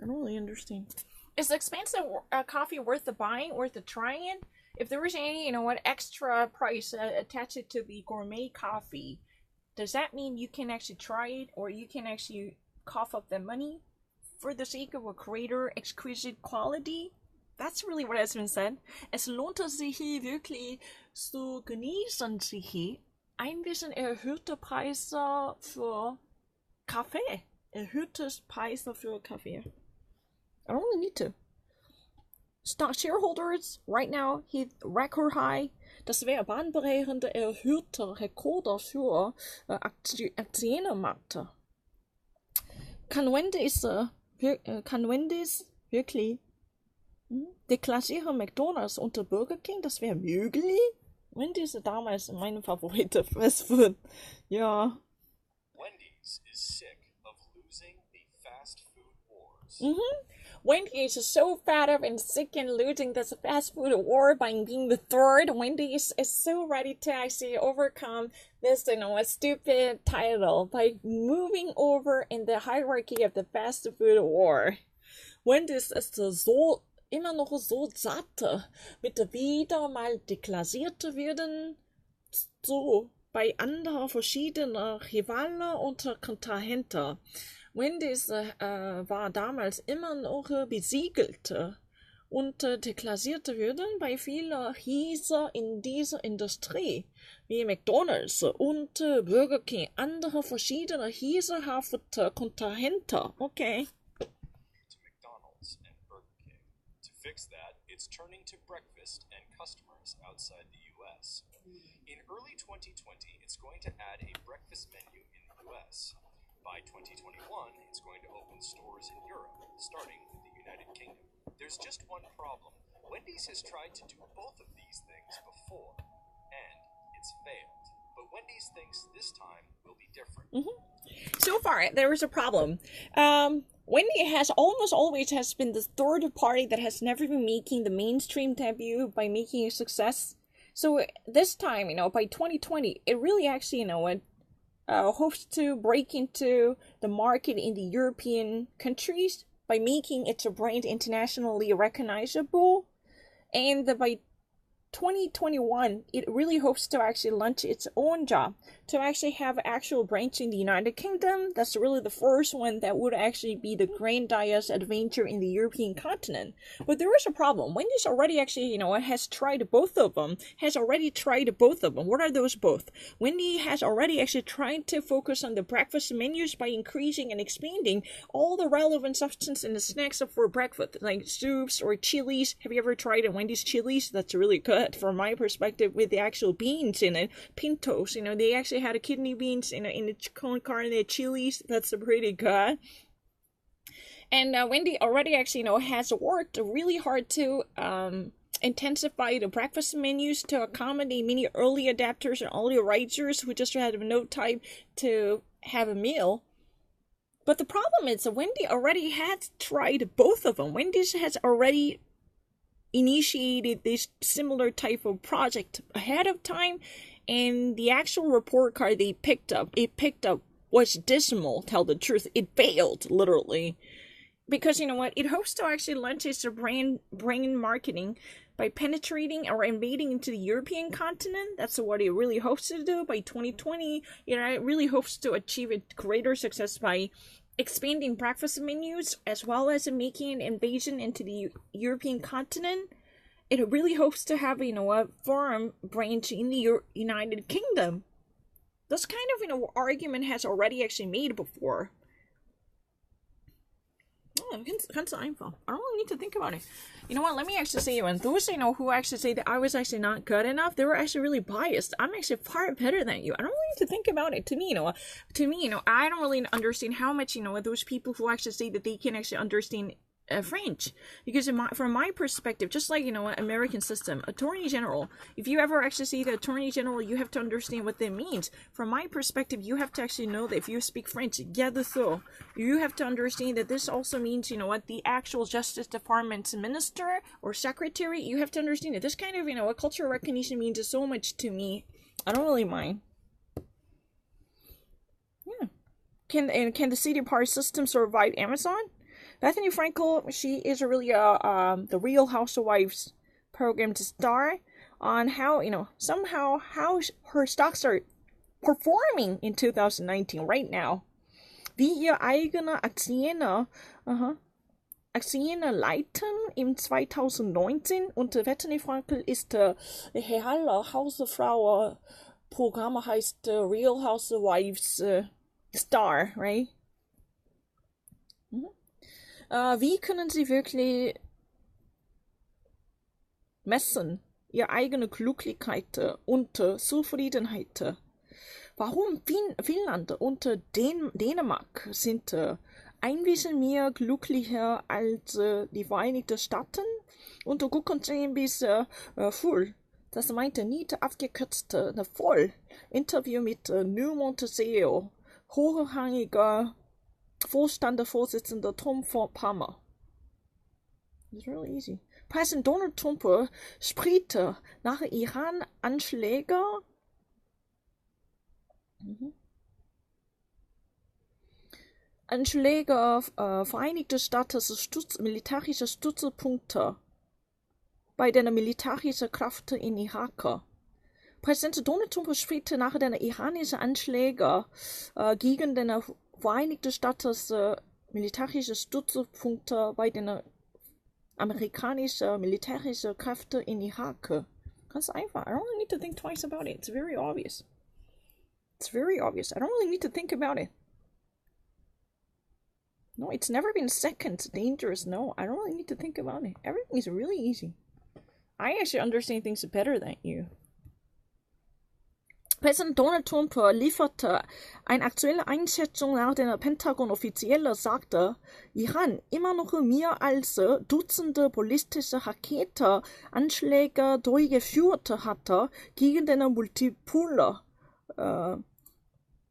I don't really understand. Is expensive coffee worth the buying, worth the trying? If there was any, extra price attached to the gourmet coffee, does that mean you can actually try it, or you can actually cough up the money for the sake of a greater exquisite quality? That's really what has been said. Es lohnt sich wirklich zu genießen sich ein bisschen erhöhte Preise für Kaffee. Erhöhte Preise für Kaffee. I don't really need to. Stock shareholders right now hit record high. Das wäre bahnbrechende erhöhte Rekorde für Aktienmärkte. Kann Wendy's wirklich deklassieren McDonald's unter Burger King? Das wäre möglich? Wendy's ist damals mein Favorite Fast Food. Ja. Wendy's is sick of losing the fast food wars. Wendy's is so fed up and sick and losing this fast food war by being the third. Wendy's is so ready to actually overcome this, a stupid title by moving over in the hierarchy of the fast food war. Wendy's ist so immer noch so satt mit wieder mal deklassiert werden, so bei anderen verschiedenen Rivalen und Kontrahenten. Wendy's war damals immer noch besiegelt und deklassiert würden bei vielen Riesen in dieser Industrie, wie McDonald's und Burger King, andere verschiedene riesenhafte Kontrahenten. Okay. To McDonald's and Burger King. To fix that, it's turning to breakfast and customers outside the U.S. In early 2020, it's going to add a breakfast menu in the U.S. By 2021, it's going to open stores in Europe, starting with the United Kingdom. There's just one problem. Wendy's has tried to do both of these things before, and it's failed. But Wendy's thinks this time will be different. So far, there is a problem. Wendy has almost always has been the third party that has never been making the mainstream debut by making a success. So this time, by 2020, it really actually, hopes to break into the market in the European countries by making its brand internationally recognizable. And by 2021, it really hopes to actually launch its own job to actually have actual branch in the United Kingdom. That's really the first one that would actually be the grandiose adventure in the European continent. But there is a problem. Wendy's already actually, has tried both of them. What are those both? Wendy has already actually tried to focus on the breakfast menus by increasing and expanding all the relevant substance in the snacks for breakfast, like soups or chilies. Have you ever tried a Wendy's chilies? That's really good. From my perspective, with the actual beans in it, pintos, they actually had a kidney beans in the con carne chilies. That's pretty good. And Wendy already actually, has worked really hard to intensify the breakfast menus to accommodate many early adapters and early risers who just had no time to have a meal. But the problem is that Wendy already had tried both of them. Wendy's has already initiated this similar type of project ahead of time, and the actual report card they picked up was dismal. Tell the truth, it failed literally, because it hopes to actually launch its brand marketing by penetrating or invading into the European continent. That's what it really hopes to do by 2020. It really hopes to achieve a greater success by expanding breakfast menus as well as making an invasion into the European continent. It really hopes to have a firm branch in the United Kingdom. This kind of argument has already actually made before. Ganz einfach. I don't really need to think about it. You know what? Let me actually say, when those who actually say that I was actually not good enough, they were actually really biased. I'm actually far better than you. I don't really need to think about it. To me, I don't really understand how much those people who actually say that they can actually understand French, because from my perspective, just like American system, Attorney General, if you ever actually see the Attorney General, you have to understand what that means. From my perspective, you have to actually know that if you speak French, you have to understand that this also means the actual Justice Department's minister or secretary. You have to understand that this kind of cultural recognition means so much to me. I don't really mind. Yeah. Can the city park system survive Amazon? Bethany Frankel, she is really the Real Housewives program to star on how, somehow how her stocks are performing in 2019 right now. Wie ihr eigene Aktien leiten im 2019 und Bethany Frankel ist reale Hausfrau Programm heißt Real Housewives Star, right? Wie können Sie wirklich messen, ihre eigene Glücklichkeit und Zufriedenheit? Warum Finnland und Dänemark sind ein bisschen mehr glücklicher als die Vereinigten Staaten? Und gucken Sie bis voll. Das meinte nicht abgekürzt voll. Interview mit Newmont CEO, hochrangiger Vorstandsvorsitzender Tom Palmer. It's really easy. Präsident Donald Trump spricht nach Iran-Anschlägen Anschläge Vereinigte Staaten militärische Stützpunkte bei den militärischen Kräften in Irak. Präsident Donald Trump spricht nach den iranischen Anschlägen gegen den Vereinigten Staaten militärische Stützpunkte bei den amerikanischen militärischen Kräften in Irak. Ganz einfach. I don't really need to think twice about it. It's very obvious. It's very obvious. I don't really need to think about it. No, it's never been second dangerous. No, I don't really need to think about it. Everything is really easy. I actually understand things better than you. Präsident Donald Trump lieferte eine aktuelle Einschätzung nach der Pentagon-Offizielle sagte, Iran immer noch mehr als Dutzende ballistische Raketenanschläge durchgeführt hatte gegen den multiple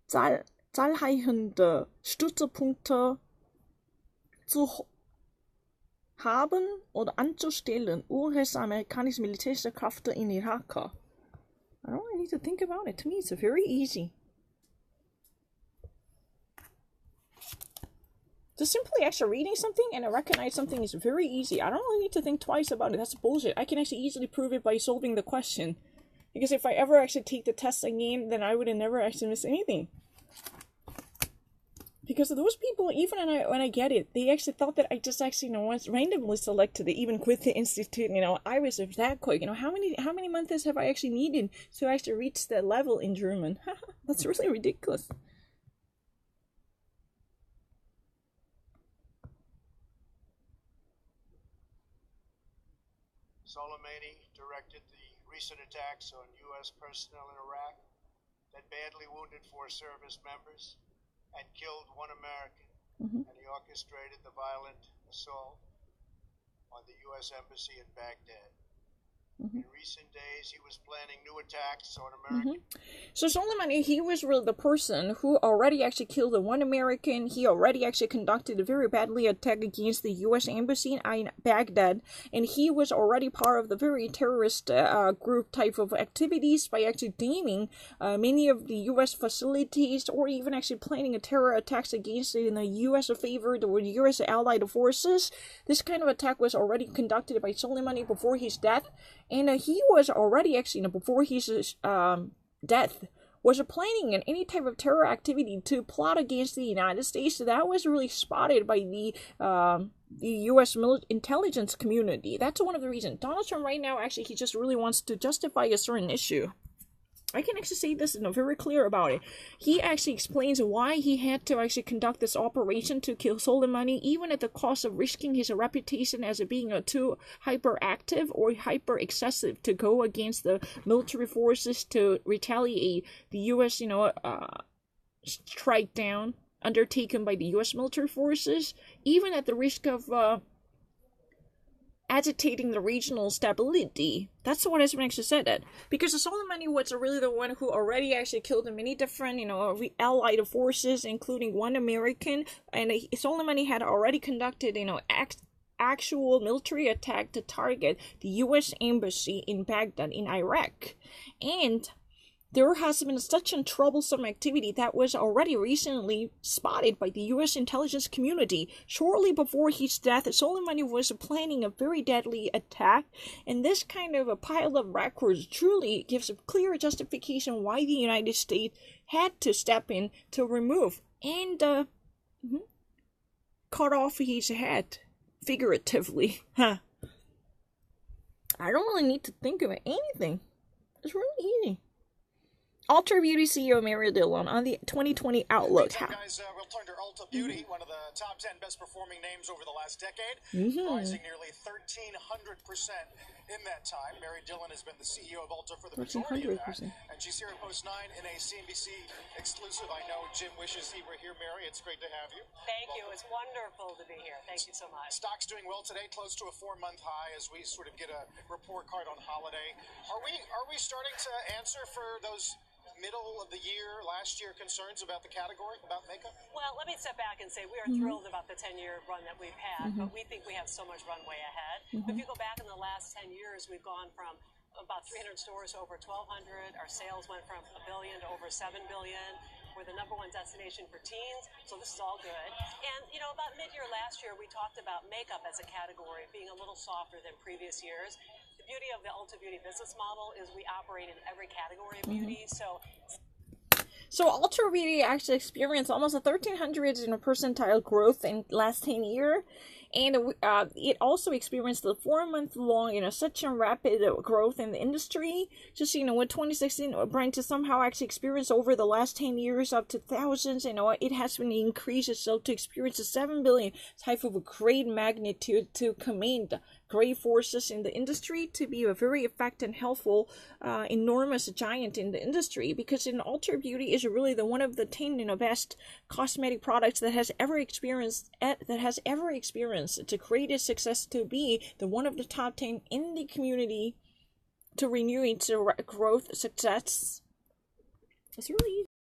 zahlreichen Stützpunkte zu haben oder anzustellen US-amerikanische militärische Kräfte in Irak. I don't really need to think about it. To me, it's very easy. Just simply actually reading something and I recognize something is very easy. I don't really need to think twice about it. That's bullshit. I can actually easily prove it by solving the question. Because if I ever actually take the test again, then I would have never actually missed anything. Because those people, even when I get it, they actually thought that I just actually, was randomly selected to even quit the institute. I was that quick. How many months have I actually needed to actually reach that level in German? That's really ridiculous. Soleimani directed the recent attacks on U.S. personnel in Iraq that badly wounded 4 service members and killed 1 American, and he orchestrated the violent assault on the U.S. Embassy in Baghdad. In recent days, he was planning new attacks on American. So Soleimani, he was really the person who already actually killed 1 American. He already actually conducted a very badly attack against the U.S. Embassy in Baghdad, and he was already part of the very terrorist group type of activities by actually naming many of the U.S. facilities, or even actually planning a terror attacks against the U.S. favored or U.S. allied forces. This kind of attack was already conducted by Soleimani before his death. And he was already actually, before his death, was planning any type of terror activity to plot against the United States. So that was really spotted by the U.S. intelligence community. That's one of the reasons. Donald Trump right now, actually, he just really wants to justify a certain issue. I can actually say this very clear about it. He actually explains why he had to actually conduct this operation to kill Soleimani, even at the cost of risking his reputation as being too hyperactive or hyper excessive to go against the military forces to retaliate the U.S. Strike down undertaken by the U.S. military forces, even at the risk of agitating the regional stability. That's what has been actually said that. Because Soleimani was really the one who already actually killed many different, allied forces, including 1 American, and Soleimani had already conducted, actual military attack to target the U.S. embassy in Baghdad in Iraq. And there has been such a troublesome activity that was already recently spotted by the U.S. intelligence community. Shortly before his death, Soleimani was planning a very deadly attack, and this kind of a pile of records truly gives a clear justification why the United States had to step in to remove and cut off his head, figuratively. I don't really need to think of anything. It's really easy. Ultra Beauty CEO Mary Dillon on the 2020 Outlook. Guys, we'll turn to Ulta Beauty, one of the top 10 best performing names over the last decade, rising nearly 1,300% in that time. Mary Dillon has been the CEO of Ulta for the majority of that, and she's here at Post 9 in a CNBC exclusive. I know Jim wishes he were here, Mary. It's great to have you. Thank you. It's wonderful to be here. Thank you so much. Stock's doing well today, close to a 4-month high as we sort of get a report card on holiday. Are we starting to answer for those middle of the year, last year concerns about the category, about makeup? Well, let me step back and say we are thrilled about the 10-year run that we've had, but we think we have so much runway ahead. If you go back in the last 10 years, we've gone from about 300 stores to over 1,200. Our sales went from $1 billion to over $7 billion. We're the #1 destination for teens, so this is all good. And, you know, about mid-year last year, we talked about makeup as a category being a little softer than previous years. The beauty of the Ulta Beauty business model is we operate in every category of beauty, So Ultra Beauty actually experienced almost a 1,300 in a percentile growth in last 10 years. And it also experienced the 4-month-long, such a rapid growth in the industry. Just, with 2016 brand to somehow actually experience over the last 10 years up to thousands, it has been increased. So to experience a 7 billion type of a great magnitude to command great forces in the industry, to be a very effective and helpful, enormous giant in the industry, because Ultra Beauty is really one of the 10 best cosmetic products that has ever experienced the greatest success to be one of the top 10 in the community to renew its growth success. It's really easy.